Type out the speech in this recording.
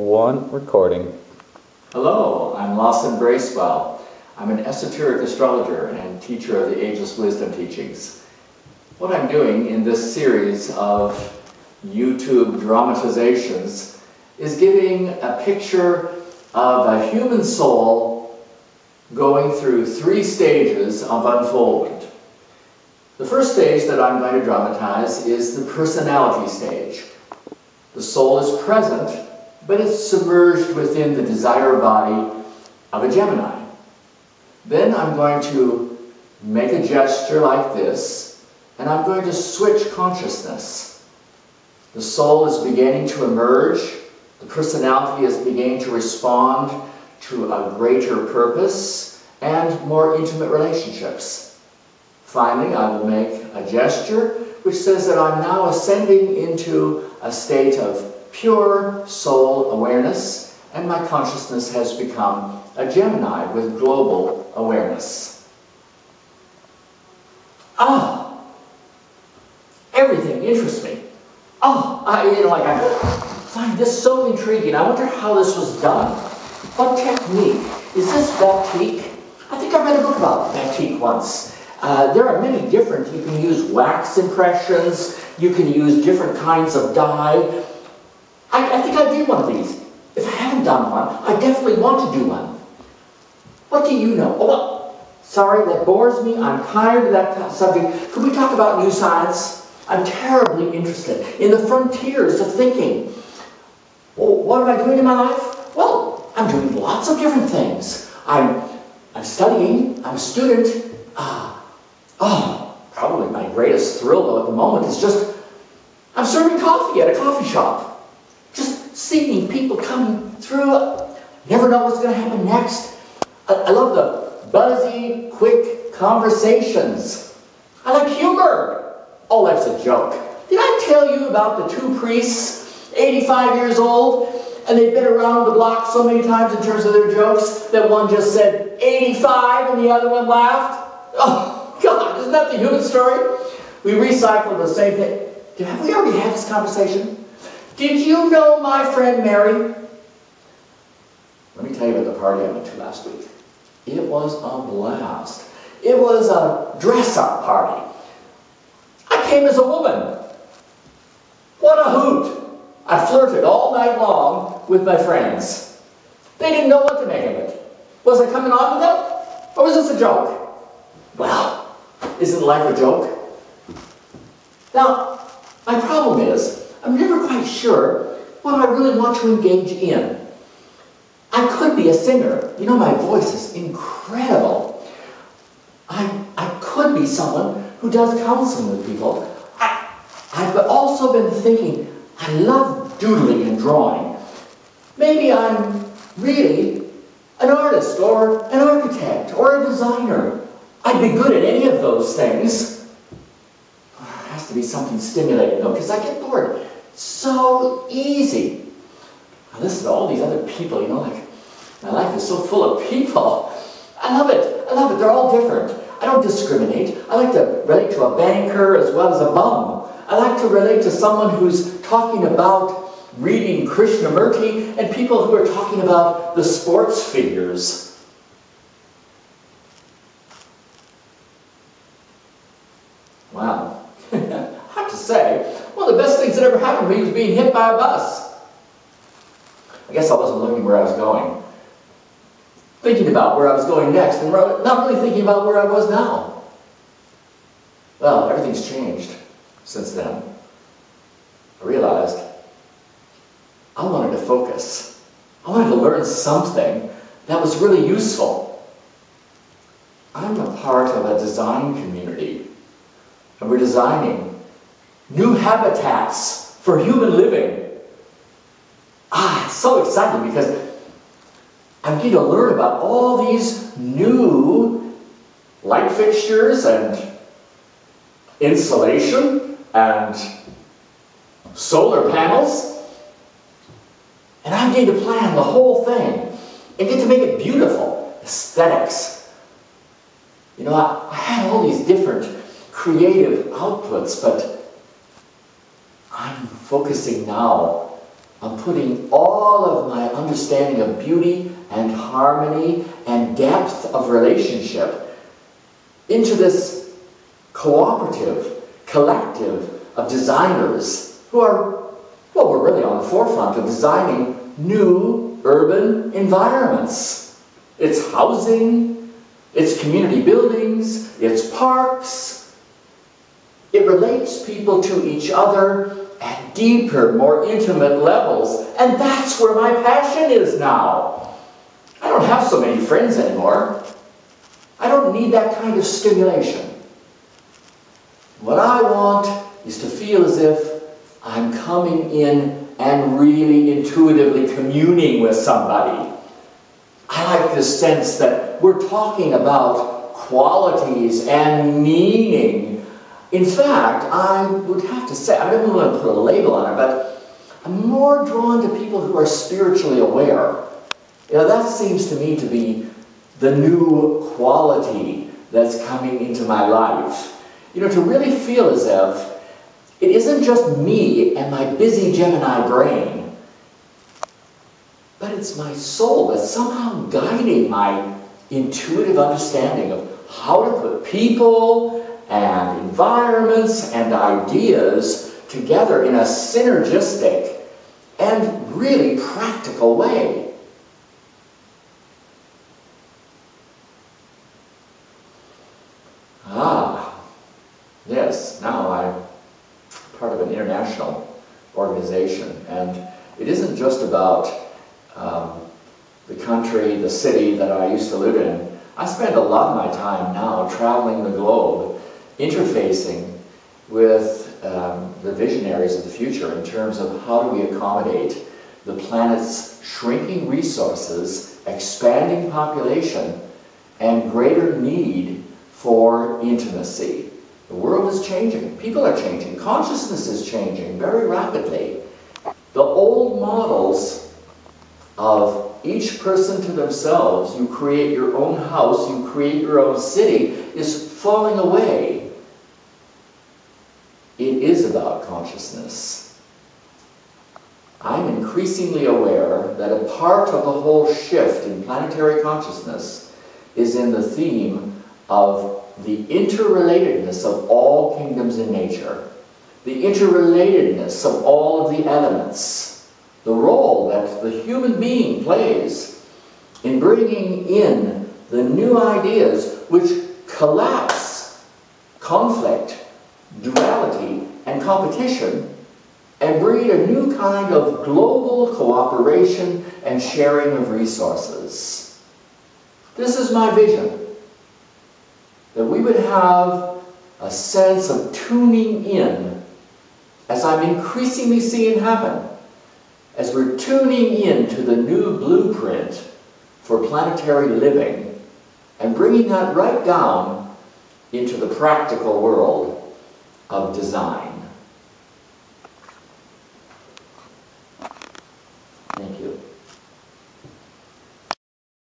One recording. Hello, I'm Lawson Bracewell. I'm an esoteric astrologer and teacher of the Ageless Wisdom teachings. What I'm doing in this series of YouTube dramatizations is giving a picture of a human soul going through 3 stages of unfoldment. The first stage that I'm going to dramatize is the personality stage. The soul is present, but it's submerged within the desire body of a Gemini. Then I'm going to make a gesture like this, and I'm going to switch consciousness. The soul is beginning to emerge. The personality is beginning to respond to a greater purpose and more intimate relationships. Finally, I will make a gesture which says that I'm now ascending into a state of pure soul awareness, and my consciousness has become a Gemini with global awareness. Everything interests me. I find this so intriguing. I wonder how this was done. What technique? Is this batik? I think I read a book about batik once. There are many different, you can use wax impressions, you can use different kinds of dye. I think I did one of these. If I haven't done one, I definitely want to do one. What do you know? Oh, well, sorry, that bores me. I'm tired of that subject. Could we talk about new science? I'm terribly interested in the frontiers of thinking. Well, what am I doing in my life? Well, I'm doing lots of different things. I'm studying. I'm a student. Probably my greatest thrill, though, at the moment is just I'm serving coffee at a coffee shop. Just seeing people coming through. Never know what's going to happen next. I love the buzzy, quick conversations. I like humor. Oh, that's a joke. Did I tell you about the 2 priests, 85 years old, and they've been around the block so many times in terms of their jokes that one just said 85 and the other one laughed? Oh, God, isn't that the human story? We recycle the same thing. Have we already had this conversation? Did you know my friend Mary? Let me tell you about the party I went to last week. It was a blast. It was a dress-up party. I came as a woman. What a hoot. I flirted all night long with my friends. They didn't know what to make of it. Was I coming on with them? Or was this a joke? Well, isn't life a joke? Now, my problem is, I'm never quite sure what I really want to engage in. I could be a singer. You know, my voice is incredible. I could be someone who does counseling with people. I've also been thinking, I love doodling and drawing. Maybe I'm really an artist or an architect or a designer. I'd be good at any of those things. There has to be something stimulating, though, because I get bored so easy. I listen to all these other people, you know, like, my life is so full of people. I love it. I love it. They're all different. I don't discriminate. I like to relate to a banker as well as a bum. I like to relate to someone who's talking about reading Krishnamurti and people who are talking about the sports figures. Wow. I have to say, one of the best things that ever happened to me was being hit by a bus. I guess I wasn't looking where I was going. Thinking about where I was going next, and not really thinking about where I was now. Well, everything's changed since then. I realized I wanted to focus. I wanted to learn something that was really useful. I'm a part of a design community, and we're designing new habitats for human living. It's so exciting because I'm getting to learn about all these new light fixtures and insulation and solar panels. And I'm getting to plan the whole thing and get to make it beautiful. Aesthetics. You know, I had all these different creative outputs, but I'm focusing now I'm putting all of my understanding of beauty and harmony and depth of relationship into this cooperative, collective of designers who are, well, we're really on the forefront of designing new urban environments. It's housing, it's community buildings, it's parks. It relates people to each other at deeper, more intimate levels. And that's where my passion is now. I don't have so many friends anymore. I don't need that kind of stimulation. What I want is to feel as if I'm coming in and really intuitively communing with somebody. I like this sense that we're talking about qualities and meaning. In fact, I would have to say, I don't want to put a label on it, but I'm more drawn to people who are spiritually aware. You know, that seems to me to be the new quality that's coming into my life. You know, to really feel as if it isn't just me and my busy Gemini brain, but it's my soul that's somehow guiding my intuitive understanding of how to put people and environments and ideas together in a synergistic and really practical way. Yes, now I'm part of an international organization, and it isn't just about the country, the city that I used to live in. I spend a lot of my time now traveling the globe, interfacing with the visionaries of the future in terms of how do we accommodate the planet's shrinking resources, expanding population, and greater need for intimacy. The world is changing, people are changing, consciousness is changing very rapidly. The old models of each person to themselves, you create your own house, you create your own city, is falling away. It is about consciousness. I'm increasingly aware that a part of the whole shift in planetary consciousness is in the theme of the interrelatedness of all kingdoms in nature, the interrelatedness of all of the elements, the role that the human being plays in bringing in the new ideas which collapse conflict, duality, and competition and breed a new kind of global cooperation and sharing of resources. This is my vision. That we would have a sense of tuning in, as I'm increasingly seeing happen, as we're tuning in to the new blueprint for planetary living and bringing that right down into the practical world of design.